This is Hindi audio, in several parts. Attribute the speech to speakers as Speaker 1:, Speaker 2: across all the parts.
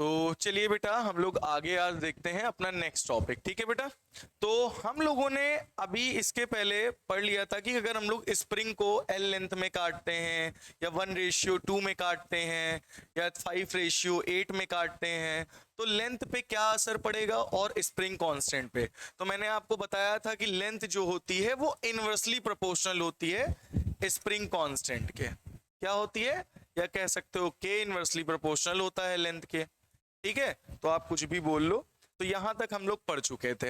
Speaker 1: तो चलिए बेटा हम लोग आगे आज देखते हैं अपना नेक्स्ट टॉपिक। ठीक है बेटा, तो हम लोगों ने अभी इसके पहले पढ़ लिया था कि अगर हम लोग स्प्रिंग को एल लेंथ में काटते हैं या 1:2 में काटते हैं या 5:8 में काटते हैं तो लेंथ पे क्या असर पड़ेगा और स्प्रिंग कांस्टेंट पे। तो मैंने आपको बताया था कि लेंथ जो होती है वो इनवर्सली प्रोपोर्शनल होती है स्प्रिंग कांस्टेंट के। क्या होती है, या कह सकते हो के इनवर्सली प्रोपोर्शनल होता है लेंथ के। ठीक है, तो आप कुछ भी बोल लो। तो यहां तक हम लोग पढ़ चुके थे।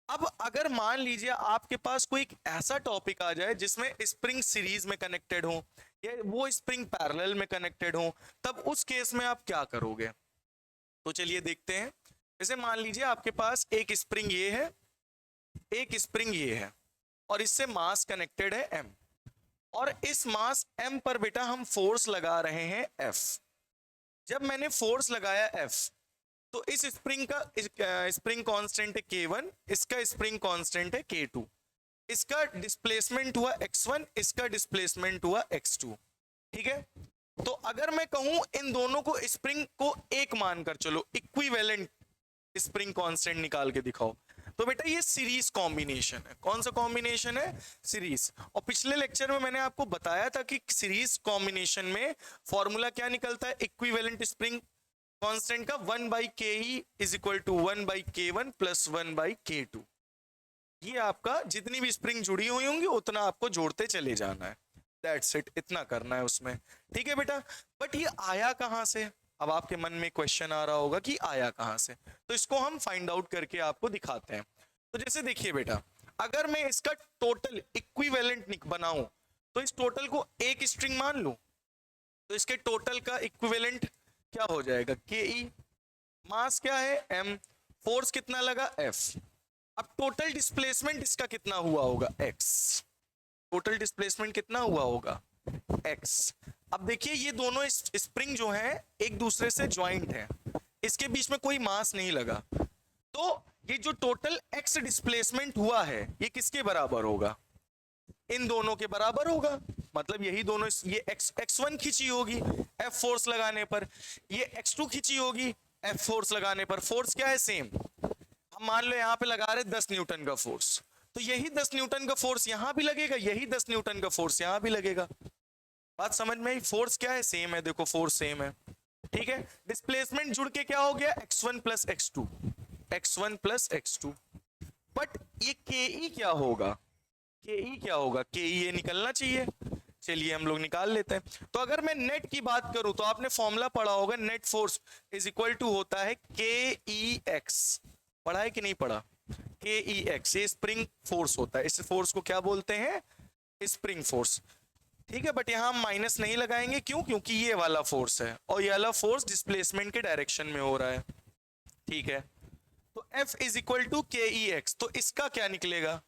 Speaker 1: अब अगर मान लीजिए आपके पास कोई एक ऐसा टॉपिक आ जाए जिसमें स्प्रिंग सीरीज में कनेक्टेड हो या वो स्प्रिंग पैरेलल में कनेक्टेड हो, तब उस केस में आप क्या करोगे। तो चलिए देखते हैं। जैसे मान लीजिए आपके पास एक स्प्रिंग ये है, एक स्प्रिंग ये है और इससे मास कनेक्टेड है m, और इस मास m पर बेटा हम फोर्स लगा रहे हैं f। जब मैंने फोर्स लगाया F तो इस स्प्रिंग का स्प्रिंग कांस्टेंट है K1, इसका स्प्रिंग कांस्टेंट है K2, इसका डिस्प्लेसमेंट हुआ x1, इसका डिस्प्लेसमेंट हुआ x2। ठीक है, तो अगर मैं कहूं इन दोनों को स्प्रिंग को एक मानकर चलो, इक्विवेलेंट स्प्रिंग कांस्टेंट निकाल के दिखाओ, तो बेटा ये सीरीज कॉम्बिनेशन है। कौन सा कॉम्बिनेशन है, सीरीज। और पिछले लेक्चर में मैंने आपको बताया था कि सीरीज कॉम्बिनेशन में फॉर्मूला क्या निकलता है इक्विवेलेंट स्प्रिंग कांस्टेंट का, 1/ke is equal to 1/k1 plus 1/k2। ये आपका जितनी भी स्प्रिंग जुड़ी हुई होंगी उतना आपको जोड़ते चले जाना है। दैट्स इट, इतना करना है उसमें। ठीक है बेटा, बट ये आया कहां से। अब आपके मन में क्वेश्चन आ रहा होगा कि आया कहां से, तो इसको हम फाइंड आउट करके आपको दिखाते हैं। तो जैसे देखिए बेटा, अगर मैं इसका टोटल इक्विवेलेंट बनाऊं तो इस टोटल को एक स्ट्रिंग मान लूं, तो इसके टोटल का इक्विवेलेंट क्या हो जाएगा, के ई। मास क्या है m, फोर्स कितना लगा f। अब टोटल डिस्प्लेसमेंट इसका कितना हुआ होगा x, टोटल डिस्प्लेसमेंट कितना हुआ होगा x। अब देखिए ये दोनों स्प्रिंग जो है एक दूसरे से ज्वाइंट है, इसके बीच में कोई मास नहीं लगा, तो ये जो टोटल x डिस्प्लेसमेंट हुआ है ये किसके बराबर होगा, इन दोनों के बराबर होगा। मतलब यही दोनों, ये x1 खींची होगी F फोर्स लगाने पर, ये x2 खींची होगी F फोर्स लगाने पर। फोर्स क्या है, सेम। हम मान लो यहाँ पे लगा रहे 10 न्यूटन का फोर्स, तो यही 10 न्यूटन का फोर्स यहाँ भी लगेगा, यही 10 न्यूटन का फोर्स यहाँ भी लगेगा। बात समझ में आई, फोर्स क्या है, सेम है। देखो फोर्स सेम है। ठीक है, डिस्प्लेसमेंट जुड़ के क्या हो गया, x1 plus x2, x1 plus x2। But ये के ई क्या होगा, के ई क्या होगा, के ई ये निकलना चाहिए। चलिए हम लोग निकाल लेते हैं। तो अगर मैं नेट की बात करूं तो आपने फॉर्मूला पढ़ा होगा, net force is equal to होता है के ई एक्स। पढ़ा है कि नहीं पढ़ा, के ई एक्स, ये स्प्रिंग फोर्स होता है। इस फोर्स को क्या बोलते हैं, स्प्रिंग फोर्स। ठीक है, बट यहां हम माइनस नहीं लगाएंगे, क्यों, क्योंकि ये वाला फोर्स है और ये वाला फोर्स डिस्प्लेसमेंट के डायरेक्शन में हो रहा है। ठीक है, तो F इज इक्वल टू के ई एक्स, तो इसका क्या निकलेगा,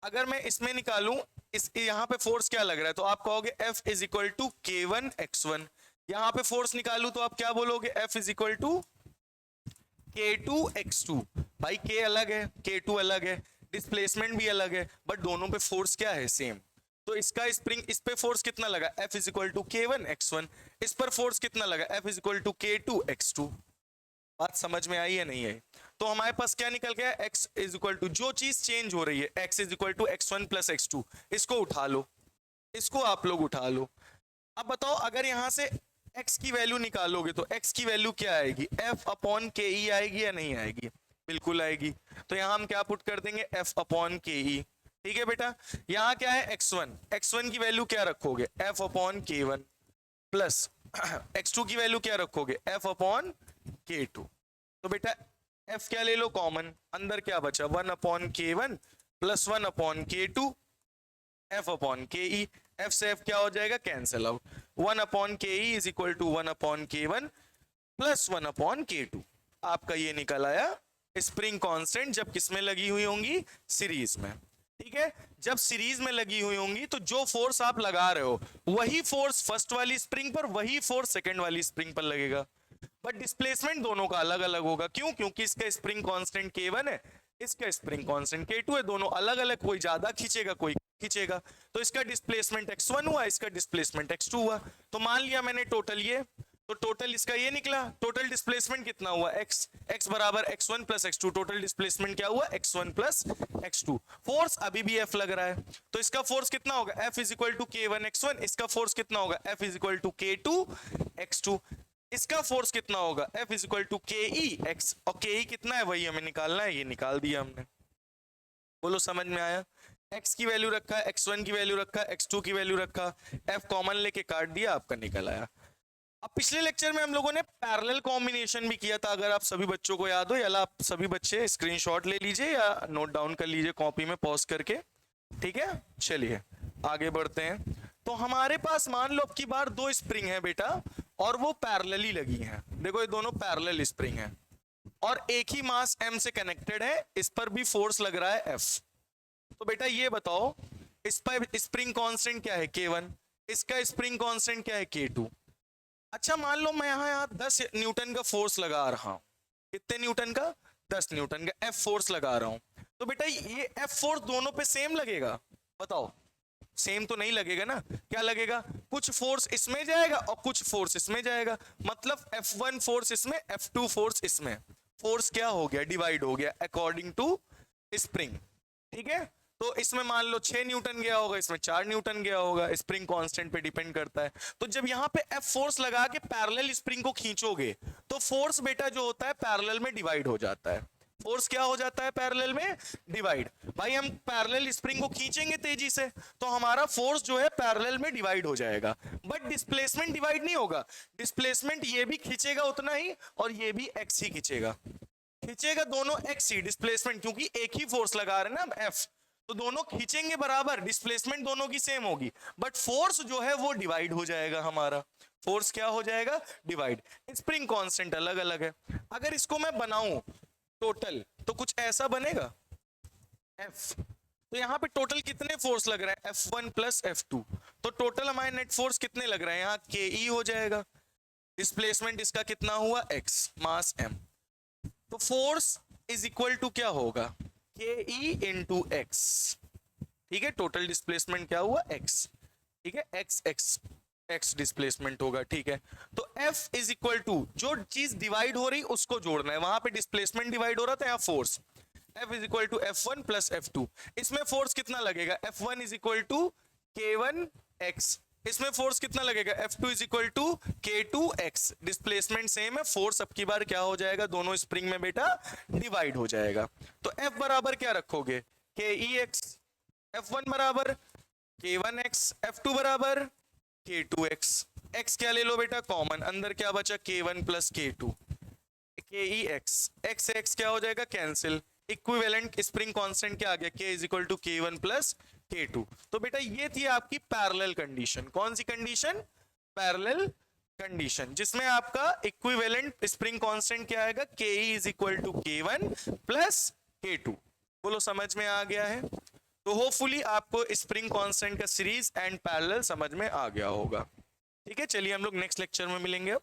Speaker 1: अगर मैं इसमें निकालूं, इस यहाँ पे फोर्स क्या लग रहा है, तो आप कहोगे F is equal to K1 X1। यहाँ पे फोर्स निकालूं तो आप क्या बोलोगे, F is equal to K2 X2। भाई K अलग है, K2 अलग है, डिस्प्लेसमेंट भी अलग है, बट दोनों पे फोर्स क्या है, सेम। तो इसका स्प्रिंग, इस पे फोर्स कितना लगा, F is equal to K1 X1। इस पर फोर्स कितना लगा, F is equal to K2 X2। बात समझ में आई या नहीं आई। तो हमारे पास क्या निकल गया, x इज इक्वल टू, जो चीज चेंज हो रही है, x is equal to x1 plus x2, इसको उठा लो, इसको आप लोग उठा लो। अब बताओ अगर यहां से x की वैल्यू निकालोगे तो x की वैल्यू क्या आएगी, f अपॉन के ई आएगी या नहीं आएगी, बिल्कुल आएगी। तो यहां हम क्या पुट कर देंगे, f अपॉन के ई। ठीक है बेटा, यहां क्या है x1, x1 की वैल्यू क्या रखोगे, f upon k1 plus x2 की वैल्यू क्या रखोगे, f अपॉन k2। तो बेटा f क्या ले लो कॉमन, अंदर क्या बचा, 1 upon k1 plus 1 upon k2, f upon K ई। f से f क्या हो जाएगा, cancel out. 1 upon K E is equal to 1 upon k1 plus 1 upon k2। आपका ये निकल आया स्प्रिंग कांस्टेंट, जब किसमें लगी हुई होंगी, सीरीज में। ठीक है, जब सीरीज में लगी हुई होंगी तो जो फोर्स आप लगा रहे हो वही फोर्स फर्स्ट वाली स्प्रिंग पर, वही फोर्स सेकंड वाली स्प्रिंग पर लगेगा, बट डिस्प्लेसमेंट दोनों का अलग अलग होगा। क्यों, क्योंकि इसका स्प्रिंग कांस्टेंट K1 है, इसका स्प्रिंग कांस्टेंट K2 है, दोनों अलग अलग, कोई ज्यादा खींचेगा कोई खींचेगा। तो इसका डिस्प्लेसमेंट x1 हुआ, इसका डिस्प्लेसमेंट x2 हुआ। तो मान लिया मैंने टोटल ये, तो टोटल इसका ये निकला, टोटल डिस्प्लेसमेंट कितना हुआ x, x बराबर x1 plus x2, total displacement क्या हुआ x1 प्लस x2। फोर्स अभी भी F लग रहा है, तो इसका फोर्स कितना होगा F is equal to K1 x1, इसका फोर्स कितना होगा F is equal to K2 x2, इसका फोर्स कितना होगा F is equal to KE x, और KE कितना है वही हमें निकालना है, ये निकाल दिया हमने। बोलो समझ में आया? x की वैल्यू रखा, x1 की वैल्यू रखा, x2 की वैल्यू रखा, F कॉमन लेके काट दिया, आपका निकल आया। अब पिछले लेक्चर में हम लोगों ने पैरेलल कॉम्बिनेशन भी किया था, अगर आप सभी बच्चों को याद हो, या आप सभी बच्चे स्क्रीनशॉट ले लीजिए या नोट डाउन कर लीजिए कॉपी में पॉज करके, ठीक है। चलिए आगे बढ़ते हैं। तो हमारे पास मान लो अब की बार दो स्प्रिंग है बेटा, और वो पैरेलली लगी हैं। देखो ये दोनों पैरेलल स्प्रिंग है और एक ही मास m से कनेक्टेड है, इस पर भी फोर्स लग रहा है F। तो बेटा ये बताओ, इस पर स्प्रिंग कांस्टेंट क्या है K1, इसका स्प्रिंग कांस्टेंट क्या है K2। अच्छा मान लो मैं यहाँ 10 न्यूटन का फोर्स लगा रहा हूं, कितने न्यूटन का, 10 न्यूटन का F फोर्स लगा रहा हूं। तो बेटा ये F फोर्स दोनों पे सेम लगेगा, बताओ। सेम तो नहीं लगेगा ना, क्या लगेगा, कुछ फोर्स इसमें जाएगा और कुछ फोर्स इसमें जाएगा, मतलब F1 फोर्स इसमें, F2 फोर्स इसमें, फोर्स क्या हो गया, डिवाइड हो गया अकॉर्डिंग टू स्प्रिंग, ठीक है। तो इसमें मान लो 6 न्यूटन गया होगा, इसमें 4 न्यूटन गया होगा, स्प्रिंग कांस्टेंट पे डिपेंड करता है। तो जब यहाँ पे F फोर्स लगा के पैरेलल स्प्रिंग को खींचोगे तो फोर्स बेटा जो होता है पैरेलल में डिवाइड हो जाता है। फोर्स क्या हो जाता है पैरेलल में, डिवाइड। भाई हम पैरेलल स्प्रिंग को खींचेंगे तेजी से तो हमारा फोर्स जो है पैरेलल में डिवाइड हो जाएगा, बट डिस्प्लेसमेंट डिवाइड नहीं होगा। डिस्प्लेसमेंट ये भी खींचेगा उतना ही और ये भी x ही खींचेगा, खींचेगा दोनों x ही डिस्प्लेसमेंट, क्योंकि एक ही फोर्स लगा रहे हैं ना F, तो दोनों खींचेंगे बराबर, डिस्प्लेसमेंट दोनों की सेम होगी, बट फोर्स जो है वो डिवाइड हो जाएगा। हमारा फोर्स क्या हो जाएगा, डिवाइड। स्प्रिंग कांस्टेंट अलग अलग है। अगर इसको मैं बनाऊं टोटल तो कुछ ऐसा बनेगा F, तो यहाँ पे टोटल कितने फोर्स लग रहा है F1 प्लस F2, तो टोटल हमारे नेट फोर्स कितने लग रहे हैं, यहाँ KE हो जाएगा, डिस्प्लेसमेंट इसका कितना हुआ x, मास m, तो फोर्स इज इक्वल टू क्या होगा KE इंटू x, ठीक है। टोटल डिस्प्लेसमेंट क्या हुआ x, ठीक है, x डिस्प्लेसमेंट होगा, ठीक है। तो F इज इक्वल टू जो चीज डिवाइड हो रही उसको जोड़ना है, वहां पे डिस्प्लेसमेंट डिवाइड हो रहा था, यहाँ force, F is equal to F1 plus F2, इसमें फोर्स कितना लगेगा F1 is equal to K1 x, इसमें फोर्स कितना लगेगा F2 is equal to K2 x, displacement same है, फोर्स अब की बार क्या हो जाएगा, दोनों स्प्रिंग में बेटा डिवाइड हो जाएगा। तो F बराबर क्या रखोगे KE x, F1 बराबर K1x, F2 बराबर K2x, x क्या ले लो बेटा कॉमन, अंदर क्या बचा K1 plus K2, KEx, x क्या हो जाएगा कैंसिल, इक्विवेलेंट स्प्रिंग कांस्टेंट क्या आ गया K is equal to K1 plus K2। तो बेटा ये थी आपकी पैरेलल कंडीशन, कौन सी कंडीशन, पैरेलल कंडीशन, जिसमें आपका इक्विवेलेंट स्प्रिंग कांस्टेंट क्या आएगा KE is equal to K1 plus K2। बोलो समझ में आ गया है? तो होपफुली आपको स्प्रिंग कांस्टेंट का सीरीज एंड पैरेलल समझ में आ गया होगा, ठीक है। चलिए हम लोग नेक्स्ट लेक्चर में मिलेंगे अब।